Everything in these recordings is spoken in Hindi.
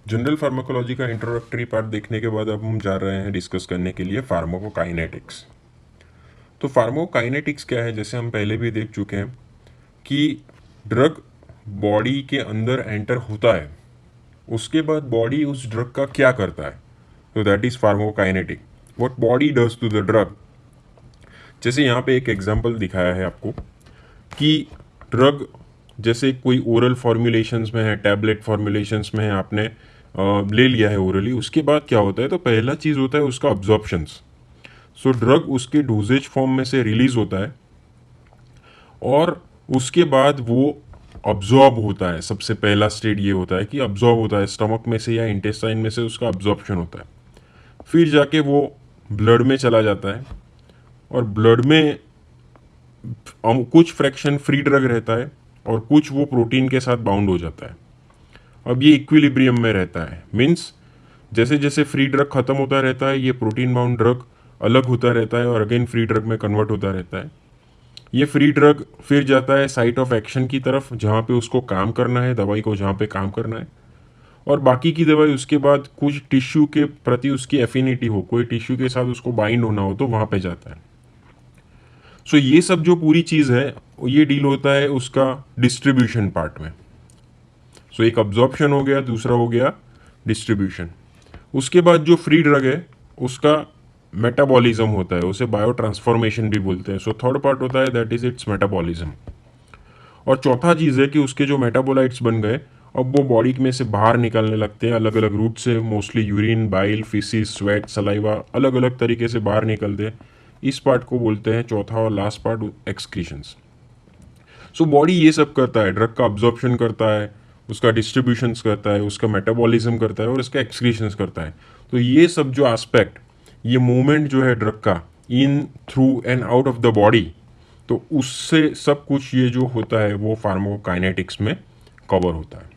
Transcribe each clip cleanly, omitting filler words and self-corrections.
जनरल फार्माकोलॉजी का इंट्रोडक्टरी पार्ट देखने के बाद अब हम जा रहे हैं डिस्कस करने के लिए फार्माकोकाइनेटिक्स। तो फार्माकोकाइनेटिक्स क्या है, जैसे हम पहले भी देख चुके हैं कि ड्रग बॉडी के अंदर एंटर होता है, उसके बाद बॉडी उस ड्रग का क्या करता है। तो that is pharmacokinetic, what body does to the drug. जैसे यहाँ पे एक एग्जांपल दिखाया है आपको कि ड्रग जैसे कोई ओरल फॉर्मुलेशंस में है, टैबलेट फॉर्मुलेशंस में है, आपने ले लिया है ओरली, उसके बाद क्या होता है, तो पहला चीज़ होता है उसका अब्जॉर्प्शंस। सो ड्रग उसके डोजेज फॉर्म में से रिलीज होता है और उसके बाद वो अब्जॉर्ब होता है। सबसे पहला स्टेज ये होता है कि अब्जॉर्ब होता है, स्टमक में से या इंटेस्टाइन में से उसका अब्जॉर्प्शन होता है। फिर जाके वो ब्लड में चला जाता है और ब्लड में कुछ फ्रैक्शन फ्री ड्रग रहता है और कुछ वो प्रोटीन के साथ बाउंड हो जाता है। अब ये इक्विलिब्रियम में रहता है, मीन्स जैसे जैसे फ्री ड्रग खत्म होता रहता है, ये प्रोटीन बाउंड ड्रग अलग होता रहता है और अगेन फ्री ड्रग में कन्वर्ट होता रहता है। ये फ्री ड्रग फिर जाता है साइट ऑफ एक्शन की तरफ, जहाँ पे उसको काम करना है, दवाई को जहाँ पे काम करना है, और बाकी की दवाई उसके बाद कुछ टिश्यू के प्रति उसकी एफिनिटी हो, कोई टिश्यू के साथ उसको बाइंड होना हो तो वहाँ पे जाता है। सो ये सब जो पूरी चीज़ है ये डील होता है उसका डिस्ट्रीब्यूशन पार्ट में। सो एक अब्जॉर्प्शन हो गया, दूसरा हो गया डिस्ट्रीब्यूशन। उसके बाद जो फ्री ड्रग है उसका मेटाबॉलिज्म होता है, उसे बायो ट्रांसफॉर्मेशन भी बोलते हैं। सो थर्ड पार्ट होता है दैट इज इट्स मेटाबॉलिज्म। और चौथा चीज़ है कि उसके जो मेटाबोलाइट्स बन गए अब वो बॉडी में से बाहर निकलने लगते हैं अलग अलग रूट से, mostly urine, bile, faeces, sweat, saliva, अलग अलग तरीके से बाहर निकलते हैं। इस पार्ट को बोलते हैं चौथा और लास्ट पार्ट एक्सक्रीशंस। सो बॉडी ये सब करता है, ड्रग का अब्जॉर्प्शन करता है, उसका डिस्ट्रीब्यूशंस करता है, उसका मेटाबॉलिज्म करता है और उसका एक्सक्रीशंस करता है। तो ये सब जो एस्पेक्ट, ये मूवमेंट जो है ड्रग का in, through and out of the body, तो उससे सब कुछ ये जो होता है वो फार्माकोकाइनेटिक्स में कवर होता है।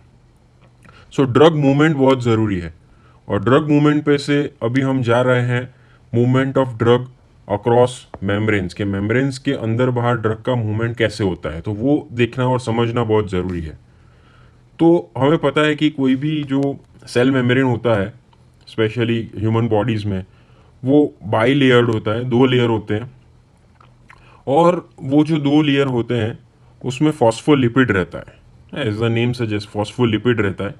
सो ड्रग मूवमेंट बहुत ज़रूरी है और ड्रग मूवमेंट पे से अभी हम जा रहे हैं movement of drug across membranes के, मेम्ब्रेन्स के अंदर बाहर ड्रग का मूवमेंट कैसे होता है, तो वो देखना और समझना बहुत ज़रूरी है। तो हमें पता है कि कोई भी जो सेल मेम्ब्रेन होता है स्पेशली ह्यूमन बॉडीज़ में, वो बाई लेयर्ड होता है, दो लेयर होते हैं। और वो जो दो लेयर होते हैं उसमें फॉस्फोलिपिड रहता है, as the name suggest phospholipid रहता है।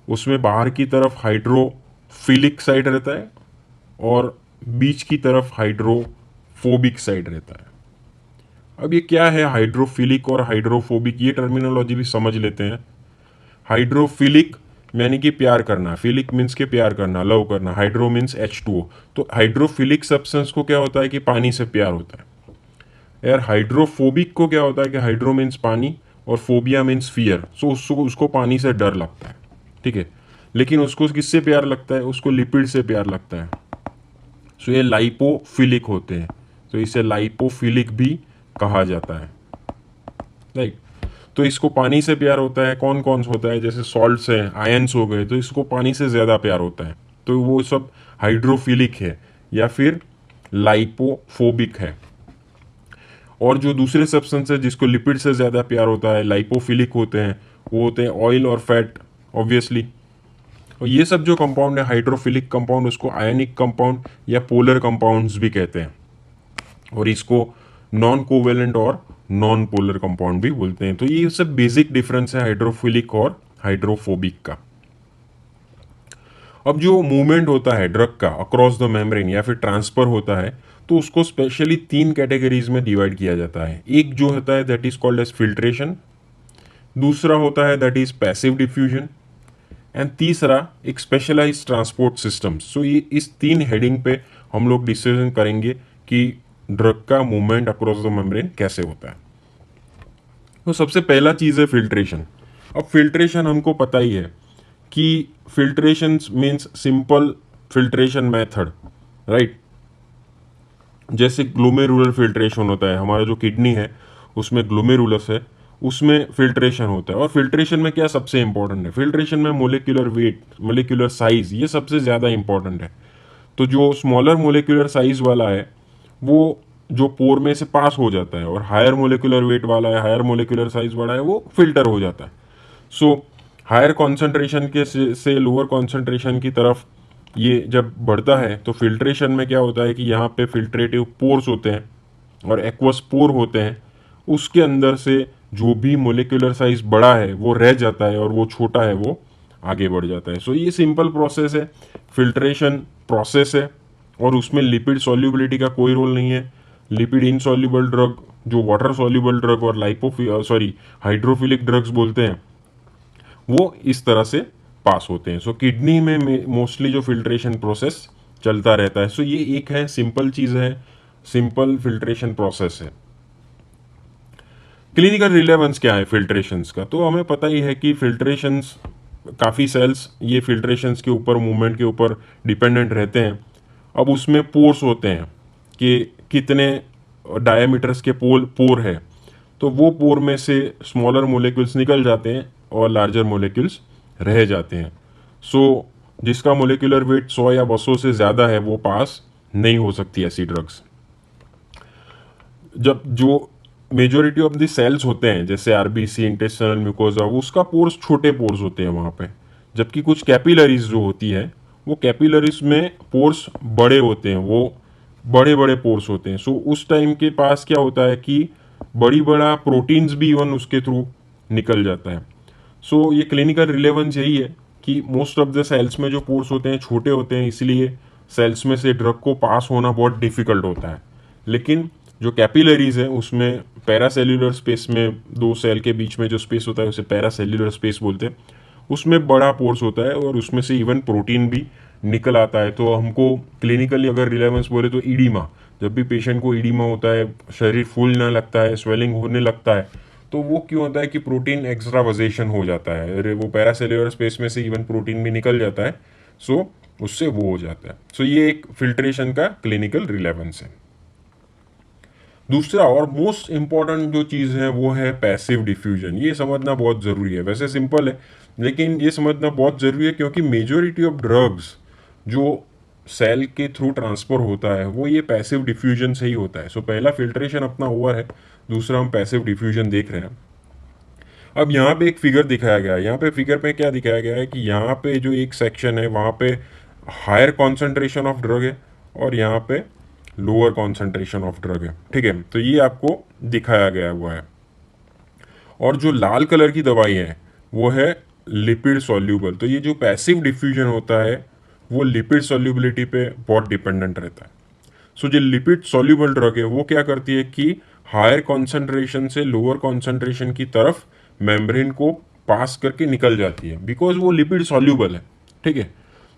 उसमें बाहर की तरफ हाइड्रोफिलिक साइड रहता है और बीच की तरफ हाइड्रोफोबिक साइड रहता है। अब ये क्या है हाइड्रोफिलिक और हाइड्रोफोबिक, ये टर्मिनोलॉजी भी समझ लेते हैं। हाइड्रोफिलिक यानी कि प्यार करना, फिलिक मीन्स के प्यार करना, लव करना, हाइड्रो मीन्स H2O। तो हाइड्रोफिलिक सब्सटेंस को क्या होता है कि पानी से प्यार होता है। यार हाइड्रोफोबिक को क्या होता है कि हाइड्रो मीन्स पानी और फोबिया मीन्स फियर। सो उसको पानी से डर लगता है, ठीक है। लेकिन उसको किससे प्यार लगता है, उसको लिपिड से प्यार लगता है। सो ये लाइपोफिलिक होते हैं, तो इसे लाइपोफिलिक भी कहा जाता है, राइट। तो इसको पानी से प्यार होता है। कौन कौन सा होता है, जैसे सॉल्ट्स हैं, आयंस हो गए, तो इसको पानी से ज़्यादा प्यार होता है, तो वो सब हाइड्रोफिलिक है या फिर लाइपोफोबिक है। और जो दूसरे सब्सटेंस है जिसको लिपिड से ज़्यादा प्यार होता है, लाइपोफिलिक होते हैं, वो होते हैं ऑयल और फैट, ऑब्वियसली। और ये सब जो कंपाउंड है हाइड्रोफिलिक कंपाउंड, उसको आयनिक कंपाउंड या पोलर कंपाउंड्स भी कहते हैं और इसको नॉन कोवेलेंट और नॉन पोलर कंपाउंड भी बोलते हैं। तो ये सब बेसिक डिफरेंस है हाइड्रोफिलिक और हाइड्रोफोबिक का। अब जो मूवमेंट होता है ड्रग का अक्रॉस द मेम्ब्रेन या फिर ट्रांसफर होता है, तो उसको स्पेशली तीन कैटेगरीज में डिवाइड किया जाता है। एक जो होता है that is called as filtration, दूसरा होता है that is passive diffusion, and तीसरा एक स्पेशलाइज ट्रांसपोर्ट सिस्टम। सो ये इस तीन हेडिंग पे हम लोग डिस्कशन करेंगे कि ड्रग का मूवमेंट अक्रॉस द मेम्ब्रेन कैसे होता है। तो सबसे पहला चीज़ है फिल्ट्रेशन। अब फिल्ट्रेशन हमको पता ही है कि filtration means simple filtration method, right. जैसे ग्लोमेरुलर फिल्ट्रेशन होता है, हमारा जो किडनी है उसमें ग्लोमेरुलस है, उसमें फिल्ट्रेशन होता है। और फिल्ट्रेशन में क्या सबसे इंपॉर्टेंट है, फिल्ट्रेशन में मोलिकुलर वेट, मोलिकुलर साइज, ये सबसे ज़्यादा इंपॉर्टेंट है। तो जो स्मॉलर मोलिकुलर साइज वाला है वो जो पोर में से पास हो जाता है, और हायर मोलिकुलर वेट वाला है, हायर मोलिकुलर साइज वाला है, वो फिल्टर हो जाता है। सो हायर कॉन्सेंट्रेशन के से लोअर कॉन्सेंट्रेशन की तरफ ये जब बढ़ता है तो फिल्ट्रेशन में क्या होता है कि यहाँ पे फिल्ट्रेटिव पोर्स होते हैं और एक्वस पोर होते हैं, उसके अंदर से जो भी मोलिकुलर साइज बड़ा है वो रह जाता है और वो छोटा है वो आगे बढ़ जाता है। सो ये सिंपल प्रोसेस है, फिल्ट्रेशन प्रोसेस है, और उसमें लिपिड सॉल्युबिलिटी का कोई रोल नहीं है। लिपिड इनसॉल्युबल ड्रग, जो वाटर सॉल्युबल ड्रग और हाइड्रोफिलिक ड्रग्स बोलते हैं, वो इस तरह से पास होते हैं। सो किडनी में मोस्टली जो फिल्ट्रेशन प्रोसेस चलता रहता है। सो ये एक है, सिंपल चीज़ है, सिंपल फिल्ट्रेशन प्रोसेस है। क्लिनिकल रिलेवेंस क्या है फिल्ट्रेशंस का? तो हमें पता ही है कि फिल्ट्रेशंस, काफ़ी सेल्स ये फिल्ट्रेशंस के ऊपर, मूवमेंट के ऊपर डिपेंडेंट रहते हैं। अब उसमें पोर्स होते हैं कि कितने डायमीटर्स के पोर है, तो वो पोर में से स्मॉलर मोलिक्यूल्स निकल जाते हैं और लार्जर मोलिक्यूल्स रह जाते हैं। सो जिसका मोलिकुलर वेट 100 या 200 से ज़्यादा है वो पास नहीं हो सकती ऐसी ड्रग्स। जब जो मेजोरिटी ऑफ द सेल्स होते हैं जैसे आरबीसी, इंटेस्टिनल म्यूकोजा, उसका पोर्स छोटे पोर्स होते हैं वहाँ पे, जबकि कुछ कैपिलरीज जो होती है वो कैपिलरीज में पोर्स बड़े होते हैं, वो बड़े बड़े पोर्स होते हैं। सो उस टाइम के पास क्या होता है कि बड़ी बड़ा प्रोटीन्स भी इवन उसके थ्रू निकल जाता है। सो ये क्लिनिकल रिलेवेंस यही है कि मोस्ट ऑफ द सेल्स में जो पोर्स होते हैं छोटे होते हैं, इसलिए सेल्स में से ड्रग को पास होना बहुत डिफिकल्ट होता है। लेकिन जो कैपिलरीज है उसमें पैरासेल्युलर स्पेस में, दो सेल के बीच में जो स्पेस होता है उसे पैरासेल्युलर स्पेस बोलते हैं, उसमें बड़ा पोर्स होता है और उसमें से इवन प्रोटीन भी निकल आता है। तो हमको क्लिनिकली अगर रिलेवेंस बोले तो ईडीमा, जब भी पेशेंट को ईडीमा होता है, शरीर फूलने लगता है, स्वेलिंग होने लगता है, तो वो क्यों होता है कि प्रोटीन एक्स्ट्रावजेशन हो जाता है, अरे वो पैरासेल्युलर स्पेस में से इवन प्रोटीन भी निकल जाता है। सो उससे वो हो जाता है। सो ये एक फिल्ट्रेशन का क्लिनिकल रिलेवेंस है। दूसरा और मोस्ट इंपॉर्टेंट जो चीज़ है वो है पैसिव डिफ्यूजन। ये समझना बहुत ज़रूरी है, वैसे सिंपल है लेकिन ये समझना बहुत ज़रूरी है क्योंकि मेजोरिटी ऑफ ड्रग्स जो सेल के थ्रू ट्रांसफर होता है वो ये पैसिव डिफ्यूजन से ही होता है। सो पहला फिल्ट्रेशन अपना ओवर है, दूसरा हम पैसिव डिफ्यूजन देख रहे हैं। अब यहाँ पे एक फिगर दिखाया गया है, यहाँ पे फिगर पे क्या दिखाया गया है कि यहाँ पे जो एक सेक्शन है वहाँ पे हायर कॉन्सेंट्रेशन ऑफ ड्रग है और यहाँ पे लोअर कॉन्सेंट्रेशन ऑफ ड्रग है। ठीक है, तो ये आपको दिखाया गया हुआ है। और जो लाल कलर की दवाई है वो है लिपिड सॉल्यूबल। तो ये जो पैसिव डिफ्यूजन होता है वो लिपिड सॉल्युबिलिटी पे बहुत डिपेंडेंट रहता है। सो जो लिपिड सॉल्यूबल ड्रग है वो क्या करती है कि हायर कॉन्सेंट्रेशन से लोअर कॉन्सेंट्रेशन की तरफ मेम्ब्रेन को पास करके निकल जाती है, बिकॉज वो लिपिड सॉल्यूबल है। ठीक है,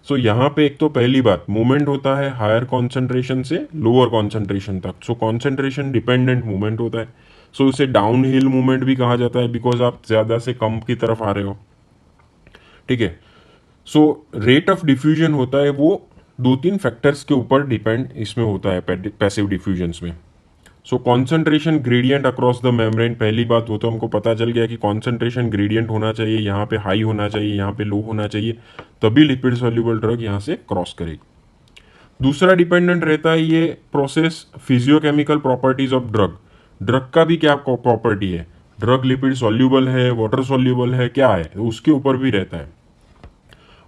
सो यहाँ पे एक तो पहली बात मूवमेंट होता है हायर कॉन्सेंट्रेशन से लोअर कॉन्सेंट्रेशन तक। सो कॉन्सेंट्रेशन डिपेंडेंट मूवमेंट होता है। सो उसे डाउन हिल मूवमेंट भी कहा जाता है, बिकॉज आप ज़्यादा से कम की तरफ आ रहे हो। ठीक है, सो रेट ऑफ डिफ्यूजन होता है वो 2-3 फैक्टर्स के ऊपर डिपेंड इसमें होता है पैसिव डिफ्यूजन्स में। सो concentration gradient across the membrane, पहली बात वो तो हमको पता चल गया कि कॉन्सेंट्रेशन ग्रेडियंट होना चाहिए, यहाँ पे हाई होना चाहिए, यहाँ पे लो होना चाहिए, तभी लिपिड सॉल्युबल ड्रग यहाँ से क्रॉस करेगी। दूसरा डिपेंडेंट रहता है ये process physicochemical properties of drug. Drug का भी क्या प्रॉपर्टी है, ड्रग लिपिड सॉल्युबल है, वाटर सॉल्युबल है, क्या है, उसके ऊपर भी रहता है।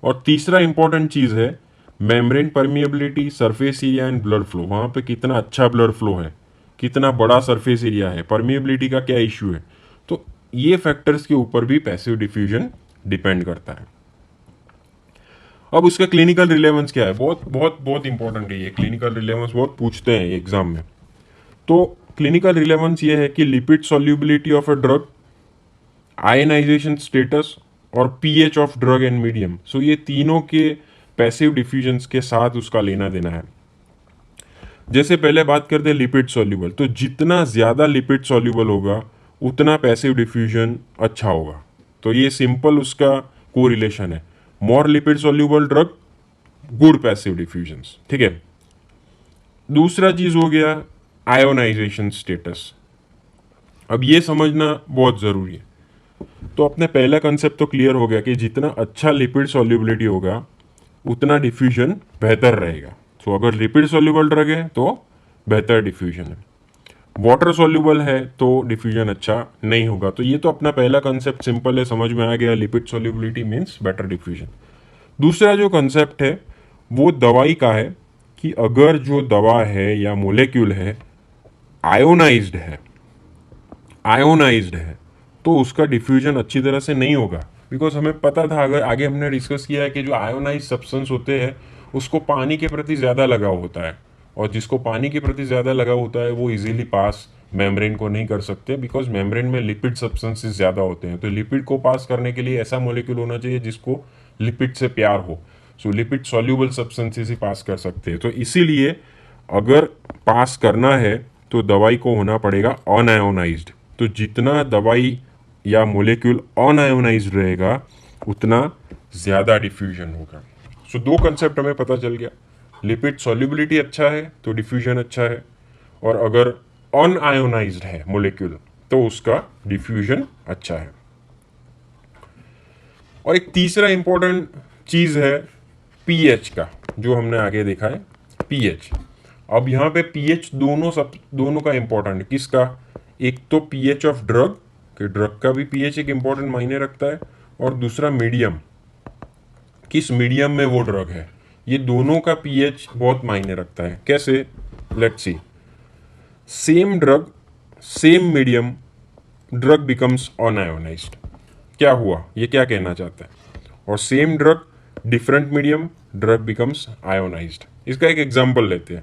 और तीसरा इंपॉर्टेंट चीज है membrane permeability, surface area and blood flow. वहां पे कितना अच्छा ब्लड फ्लो है, कितना बड़ा सरफेस एरिया है, परमिएबिलिटी का क्या इश्यू है, तो ये फैक्टर्स के ऊपर भी पैसिव डिफ्यूजन डिपेंड करता है। अब उसका क्लिनिकल रिलेवेंस क्या है, बहुत बहुत बहुत इंपॉर्टेंट है ये क्लिनिकल रिलेवेंस, बहुत पूछते हैं एग्जाम में। तो क्लिनिकल रिलेवेंस ये है कि lipid solubility of a drug, ionization status और pH of drug and medium. So ये तीनों के पैसिव डिफ्यूजन्स के साथ उसका लेना देना है। जैसे पहले बात करते हैं लिपिड सॉल्युबल, तो जितना ज़्यादा लिपिड सॉल्युबल होगा उतना पैसिव डिफ्यूजन अच्छा होगा। तो ये सिंपल उसका कोरिलेशन है, more lipid soluble drug good passive diffusions. ठीक है, दूसरा चीज़ हो गया आयोनाइजेशन स्टेटस। अब ये समझना बहुत ज़रूरी है। तो अपने पहला कंसेप्ट तो क्लियर हो गया कि जितना अच्छा लिपिड सॉल्युबिलिटी होगा उतना डिफ्यूजन बेहतर रहेगा। तो अगर लिपिड सॉल्युबल ड्रग है तो बेहतर डिफ्यूजन है। वाटर सॉल्युबल है तो डिफ्यूजन अच्छा नहीं होगा। तो ये तो अपना पहला कंसेप्ट सिंपल है, समझ में आ गया, lipid solubility means better diffusion. दूसरा जो कंसेप्ट है वो दवाई का है कि अगर जो दवा है या मोलेक्यूल है आयोनाइज्ड है तो उसका डिफ्यूजन अच्छी तरह से नहीं होगा। बिकॉज हमें पता था, अगर आगे हमने डिस्कस किया है कि जो आयोनाइज सब्सटेंस होते हैं उसको पानी के प्रति ज़्यादा लगाव होता है, और जिसको पानी के प्रति ज़्यादा लगाव होता है वो इजीली पास मेम्ब्रेन को नहीं कर सकते, बिकॉज मेम्ब्रेन में लिपिड सब्सटेंसेस ज़्यादा होते हैं। तो लिपिड को पास करने के लिए ऐसा मोलिक्यूल होना चाहिए जिसको लिपिड से प्यार हो। सो लिपिड सॉल्यूबल सब्सटेंसेस ही पास कर सकते हैं। तो इसीलिए अगर पास करना है तो दवाई को होना पड़ेगा अनआयोनाइज्ड। तो जितना दवाई या मोलेक्यूल अनआयोनाइज्ड रहेगा उतना ज़्यादा डिफ्यूजन होगा। सो दो कंसेप्ट हमें पता चल गया, लिपिड सॉल्युबिलिटी अच्छा है तो डिफ्यूजन अच्छा है, और अगर अनआयोनाइज्ड है मोलेक्यूल तो उसका डिफ्यूजन अच्छा है। और एक तीसरा इंपॉर्टेंट चीज़ है पीएच का, जो हमने आगे देखा है पीएच। अब यहाँ पे पीएच दोनों का इंपॉर्टेंट, किसका, एक तो पीएच ऑफ ड्रग, कि ड्रग का भी पीएच एक इंपॉर्टेंट मायने रखता है, और दूसरा मीडियम, किस मीडियम में वो ड्रग है। ये दोनों का पीएच बहुत मायने रखता है। कैसे, let's see, same drug same medium, drug becomes unionised. क्या हुआ, ये क्या कहना चाहता है, और same drug different medium, drug becomes ionised. इसका एक एग्जांपल लेते हैं,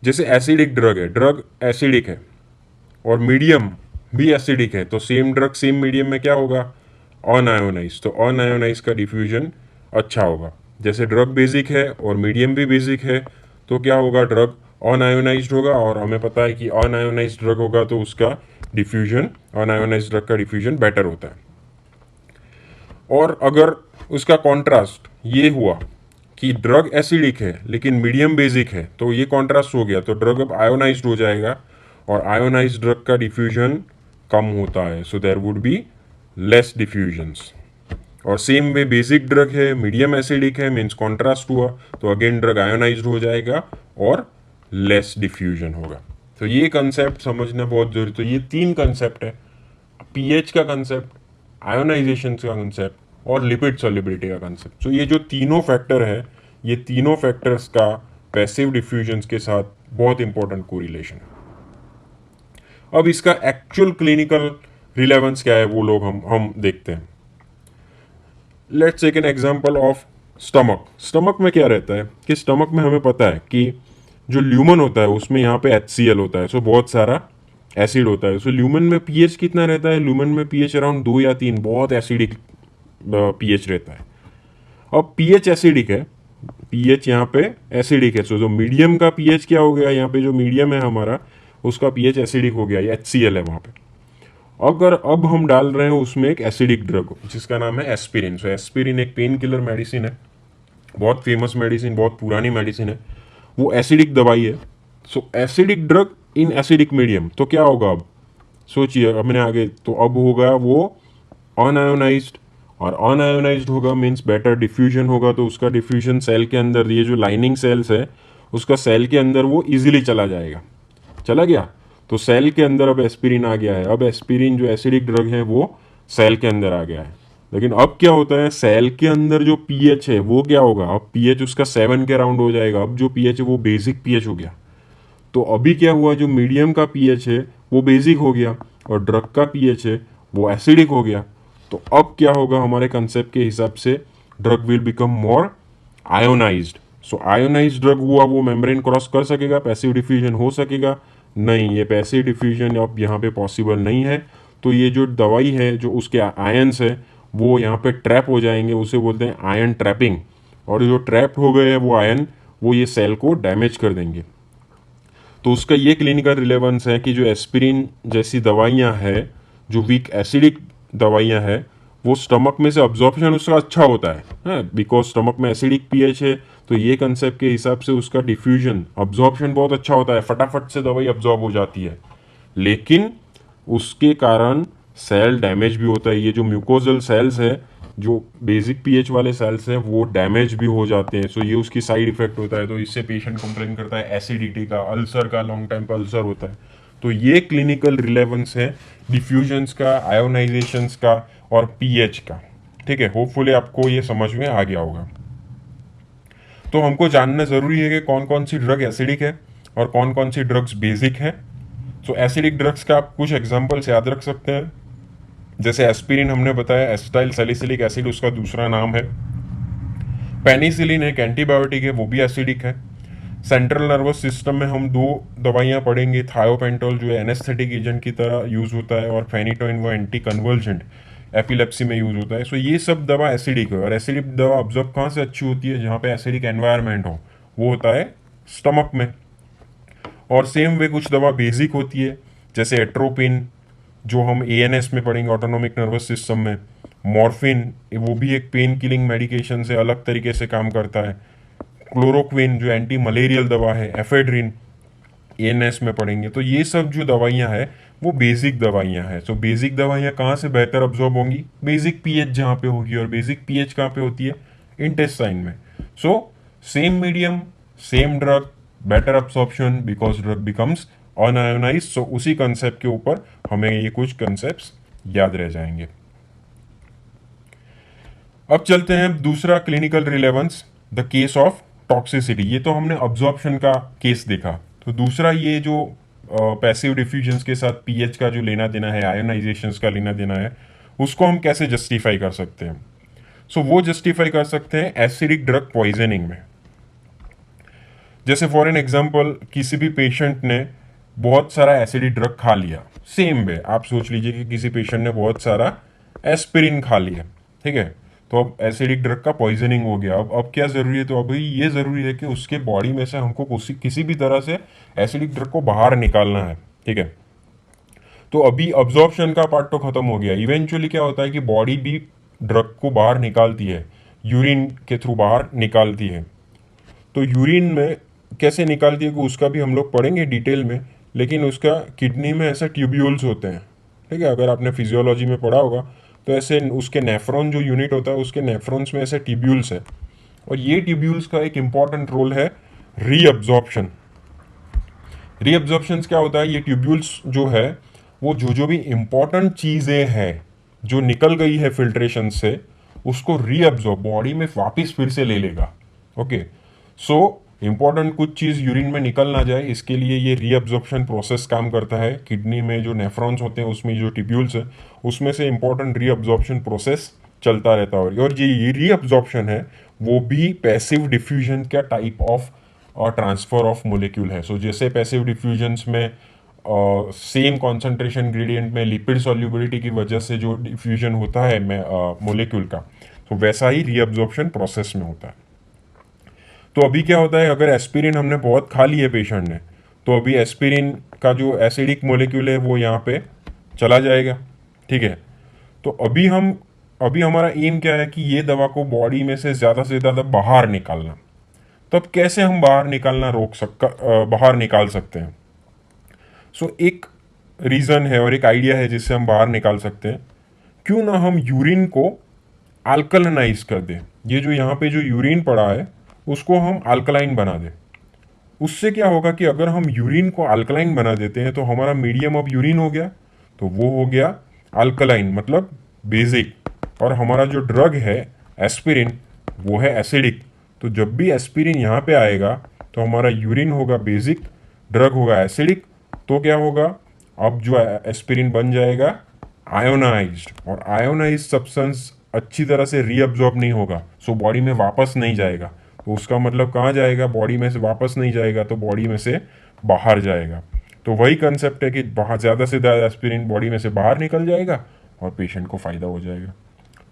जैसे एसिडिक ड्रग है, ड्रग एसिडिक है और मीडियम भी एसिडिक है, तो सेम ड्रग सेम मीडियम में क्या होगा, अनआयोनाइज्ड। तो अनआयोनाइज्ड का डिफ्यूजन अच्छा होगा। जैसे ड्रग बेसिक है और मीडियम भी बेसिक है तो क्या होगा, ड्रग अनआयोनाइज्ड होगा, और हमें पता है कि अनआयोनाइज्ड ड्रग होगा तो उसका डिफ्यूजन, अनआयोनाइज्ड ड्रग का डिफ्यूजन बेटर होता है। और अगर उसका कॉन्ट्रास्ट ये हुआ कि ड्रग एसिडिक है लेकिन मीडियम बेसिक है, तो ये कॉन्ट्रास्ट हो गया, तो ड्रग अब आयोनाइज्ड हो जाएगा, और आयोनाइज्ड ड्रग का डिफ्यूजन कम होता है, so there would be less diffusions. और सेम वे बेसिक ड्रग है, मीडियम एसिडिक है, मीन्स कॉन्ट्रास्ट हुआ, तो अगेन ड्रग आयोनाइज्ड हो जाएगा और लेस डिफ्यूजन होगा। तो ये कंसेप्ट समझना बहुत जरूरी। तो ये तीन कंसेप्ट है, पीएच का कंसेप्ट, आयोनाइजेशन का कंसेप्ट और लिपिड सॉल्युबिलिटी का कंसेप्ट। तो ये जो तीनों फैक्टर है, ये तीनों फैक्टर्स का पैसिव डिफ्यूजन्स के साथ बहुत इंपॉर्टेंट कोरिलेशन है। अब इसका एक्चुअल क्लिनिकल रिलेवेंस क्या है वो लोग हम देखते हैं। Let's take an example of stomach. Stomach में क्या रहता है कि स्टमक में हमें पता है कि जो ल्यूमन होता है उसमें यहाँ पे HCl होता है, सो बहुत सारा एसिड होता है। सो ल्यूमन में पीएच कितना रहता है, ल्यूमन में पीएच अराउंड 2 या 3, बहुत एसिडिक पीएच रहता है। अब पीएच एसिडिक है, पीएच यहाँ पे एसिडिक है, सो जो मीडियम का पीएच क्या हो गया, यहाँ पे जो मीडियम है हमारा उसका पीएच एसिडिक हो गया, ये HCl है वहाँ पे। अगर अब हम डाल रहे हैं उसमें एक एसिडिक ड्रग जिसका नाम है एस्पिरिन। सो एस्पिरिन एक पेन किलर मेडिसिन है, बहुत फेमस मेडिसिन, बहुत पुरानी मेडिसिन है, वो एसिडिक दवाई है। So acidic drug in acidic medium, तो क्या होगा, अब सोचिए अपने आगे, तो अब होगा वो अनआयोनाइज्ड, और अनआयोनाइज्ड होगा मीन्स बेटर डिफ्यूजन होगा, तो उसका डिफ्यूजन सेल के अंदर, ये जो लाइनिंग सेल्स है उसका सेल के अंदर वो इजीली चला जाएगा, चला गया, तो सेल के अंदर अब एस्पिरिन आ गया है। अब एस्पिरिन जो एसिडिक ड्रग है वो सेल के अंदर आ गया है, लेकिन अब क्या होता है, सेल के अंदर जो पीएच है वो क्या होगा, अब पीएच उसका 7 के अराउंड हो जाएगा। अब जो पीएच है वो बेसिक पीएच हो गया। तो अभी क्या हुआ, जो मीडियम का पीएच है वो बेसिक हो गया और ड्रग का पीएच है वो एसिडिक हो गया। तो अब क्या होगा, हमारे कंसेप्ट के हिसाब से drug will become more ionised. So ionised drug हुआ वो मेम्ब्रेन क्रॉस कर सकेगा, पैसिव डिफ्यूजन हो सकेगा, नहीं, ये पैसिव डिफ्यूजन अब यहाँ पे पॉसिबल नहीं है। तो ये जो दवाई है, जो उसके आयन्स है वो यहाँ पे ट्रैप हो जाएंगे, उसे बोलते हैं आयन ट्रैपिंग, और जो ट्रैप हो गए हैं वो आयन, वो ये सेल को डैमेज कर देंगे। तो उसका ये क्लिनिकल रिलेवेंस है कि जो एस्पिरिन जैसी दवाइयाँ हैं, जो वीक एसिडिक दवाइयाँ हैं, वो स्टमक में से अब्जॉर्प्शन उसका अच्छा होता है, बिकॉज स्टमक में एसिडिक पीएच है, तो ये कंसेप्ट के हिसाब से उसका डिफ्यूजन, अब्जॉर्प्शन बहुत अच्छा होता है, फटाफट से दवाई अब्जॉर्ब हो जाती है। लेकिन उसके कारण सेल डैमेज भी होता है। ये जो म्यूकोजल सेल्स है, जो बेसिक पीएच वाले सेल्स हैं, वो डैमेज भी हो जाते हैं। सो ये उसकी साइड इफेक्ट होता है। तो इससे पेशेंट कंप्लेन करता है एसिडिटी का, अल्सर का, लॉन्ग टाइम पर अल्सर होता है। तो ये क्लिनिकल रिलेवेंस है डिफ्यूजन्स का, आयोनाइजेशंस का और पीएच का। ठीक है, होपफुली आपको ये समझ में आ गया होगा। तो हमको जानना जरूरी है कि कौन कौन सी ड्रग एसिडिक है और कौन कौन सी ड्रग्स बेसिक है। तो एसिडिक ड्रग्स का आप कुछ एग्जांपल्स याद रख सकते हैं, जैसे एस्पिरिन हमने बताया, एसिटाइल सैलिसिलिक एसिड उसका दूसरा नाम है। पेनिसिलिन एक एंटीबायोटिक है, वो भी एसिडिक है। सेंट्रल नर्वस सिस्टम में हम दो दवाइयां पढ़ेंगे, थायोपेंटोल जो एनेस्थेटिक एजेंट की तरह यूज होता है और फेनिटोइन वो एंटी कन्वर्जेंट एपिलेप्सी में यूज होता है। सो ये सब दवा एसिडिक है। और एसिडिक दवा ऑब्जर्व कहाँ से अच्छी होती है? जहाँ पे एसिडिक एनवायरनमेंट हो, वो होता है स्टमक में। और सेम वे कुछ दवा बेसिक होती है, जैसे एट्रोपिन जो हम एएनएस में पढ़ेंगे, ऑटोनोमिक नर्वस सिस्टम में। मॉर्फिन वो भी एक पेन किलिंग मेडिकेशन से अलग तरीके से काम करता है। क्लोरोक्विन जो एंटी मलेरियल दवा है, एफेड्रिन एएनएस में पढ़ेंगे। तो ये सब जो दवाइयाँ हैं वो बेसिक दवाइयाँ हैं। सो बेसिक दवाइयाँ कहाँ से बेहतर अब्जॉर्ब होंगी? बेसिक पीएच जहाँ पे होगी। और बेसिक पीएच कहाँ पे होती है? इंटेस्टाइन में। So same medium same drug, better absorption because drug becomes unionized. So उसी कंसेप्ट के ऊपर हमें ये कुछ कंसेप्ट्स याद रह जाएंगे। अब चलते हैं दूसरा clinical relevance, the case of toxicity. ये तो हमने अब्जॉर्प्शन का केस देखा। तो दूसरा ये जो पैसिव डिफ्यूजन्स के साथ पीएच का जो लेना देना है, आयोनाइजेशंस का लेना देना है, उसको हम कैसे जस्टिफाई कर सकते हैं? सो वो जस्टिफाई कर सकते हैं एसिडिक ड्रग पॉइजनिंग में। जैसे फॉर एन एग्जांपल, किसी भी पेशेंट ने बहुत सारा एसिडिक ड्रग खा लिया। सेम वे आप सोच लीजिए कि किसी पेशेंट ने बहुत सारा एस्पिरिन खा लिया, ठीक है, तो अब एसिडिक ड्रग का पॉइजनिंग हो गया। अब क्या जरूरी है? तो अभी ये जरूरी है कि उसके बॉडी में से हमको किसी भी तरह से एसिडिक ड्रग को बाहर निकालना है, ठीक है। तो अभी अब्जॉर्प्शन का पार्ट तो खत्म हो गया। इवेंचुअली क्या होता है कि बॉडी भी ड्रग को बाहर निकालती है, यूरिन के थ्रू बाहर निकालती है। तो यूरिन में कैसे निकालती है उसका भी हम लोग पढ़ेंगे डिटेल में, लेकिन उसका किडनी में ऐसे ट्यूब्यूल्स होते हैं, ठीक है। अगर आपने फिजियोलॉजी में पढ़ा होगा तो ऐसे उसके नेफ्रॉन जो यूनिट होता है उसके नेफ्रॉन्स में ऐसे ट्यूब्यूल्स है। और ये ट्यूब्यूल्स का एक इंपॉर्टेंट रोल है रीअब्जॉर्प्शन। रीअब्जॉर्प्शन क्या होता है? ये ट्यूब्यूल्स जो है वो जो भी इंपॉर्टेंट चीज़ें हैं जो निकल गई है फिल्ट्रेशन से, उसको रीअब्जॉर्ब बॉडी में वापस फिर से ले लेगा। ओके, सो इंपॉर्टेंट कुछ चीज़ यूरिन में निकल ना जाए, इसके लिए ये रीअब्जॉर्प्शन प्रोसेस काम करता है। किडनी में जो नेफ्रॉन्स होते हैं उसमें जो ट्यूब्यूल्स है उसमें से इंपॉर्टेंट रीअब्जॉर्प्शन प्रोसेस चलता रहता है। और ये रीअब्जॉर्प्शन है वो भी पैसिव डिफ्यूजन का type of transfer of molecule है। सो जैसे पैसिव डिफ्यूजन्स में सेम कॉन्सेंट्रेशन ग्रेडियंट में लिपिड सॉल्युबिलिटी की वजह से जो डिफ्यूजन होता है मोलिक्यूल का, तो वैसा ही रीअब्जॉर्प्शन प्रोसेस में होता है। तो अभी क्या होता है, अगर एस्पिरिन हमने बहुत खा ली है पेशेंट ने, तो अभी एस्पिरिन का जो एसिडिक मोलिक्यूल है वो यहाँ पे चला जाएगा, ठीक है। तो अभी हमारा एम क्या है कि ये दवा को बॉडी में से ज़्यादा बाहर निकालना। तो अब कैसे हम बाहर निकाल सकते हैं? सो एक रीज़न है और एक आइडिया है जिससे हम बाहर निकाल सकते हैं। क्यों ना हम यूरिन को अल्कलाइनाइज कर दें। ये जो यहाँ पे जो यूरिन पड़ा है उसको हम अल्कलाइन बना दें। उससे क्या होगा कि अगर हम यूरिन को अल्कलाइन बना देते हैं तो हमारा मीडियम ऑफ यूरिन हो गया, तो वो हो गया अल्कलाइन, मतलब बेसिक। और हमारा जो ड्रग है एस्पिरिन वो है एसिडिक। तो जब भी एस्पिरिन यहाँ पे आएगा तो हमारा यूरिन होगा बेसिक, ड्रग होगा एसिडिक। तो क्या होगा, अब जो एस्पिरिन बन जाएगा आयोनाइज्ड, और आयोनाइज्ड सब्सटेंस अच्छी तरह से रीअब्जॉर्ब नहीं होगा, सो बॉडी में वापस नहीं जाएगा। तो उसका मतलब कहाँ जाएगा? बॉडी में से वापस नहीं जाएगा, तो बॉडी में से बाहर जाएगा। तो वही कंसेप्ट है कि ज़्यादा से ज़्यादा एस्पिरिन बॉडी में से बाहर निकल जाएगा और पेशेंट को फायदा हो जाएगा।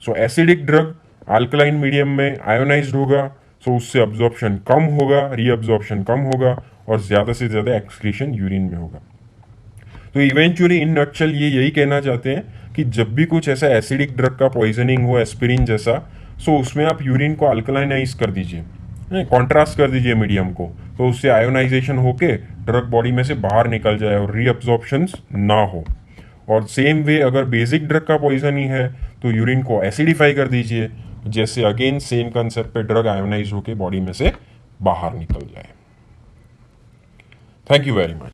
So acidic drug alkaline medium में आयोनाइज्ड होगा, सो उससे अब्जॉर्प्शन कम होगा, रीअब्जॉर्प्शन कम होगा और ज़्यादा से ज़्यादा एक्सक्रीशन यूरिन में होगा। तो इवेंचुअली इन नटशल ये यही कहना चाहते हैं कि जब भी कुछ ऐसा एसिडिक ड्रग का पॉइजनिंग हो एस्पिरिन जैसा, सो उसमें आप यूरिन को अल्कलाइनाइज कर दीजिए, कॉन्ट्रास्ट कर दीजिए मीडियम को, तो उससे आयोनाइजेशन होके ड्रग बॉडी में से बाहर निकल जाए और रीअब्जॉर्प्शन ना हो। और सेम वे अगर बेसिक ड्रग का पॉइजन ही है तो यूरिन को एसिडिफाई कर दीजिए, जैसे अगेन सेम कंसेप्ट पे ड्रग आयोनाइज होके बॉडी में से बाहर निकल जाए। Thank you very much.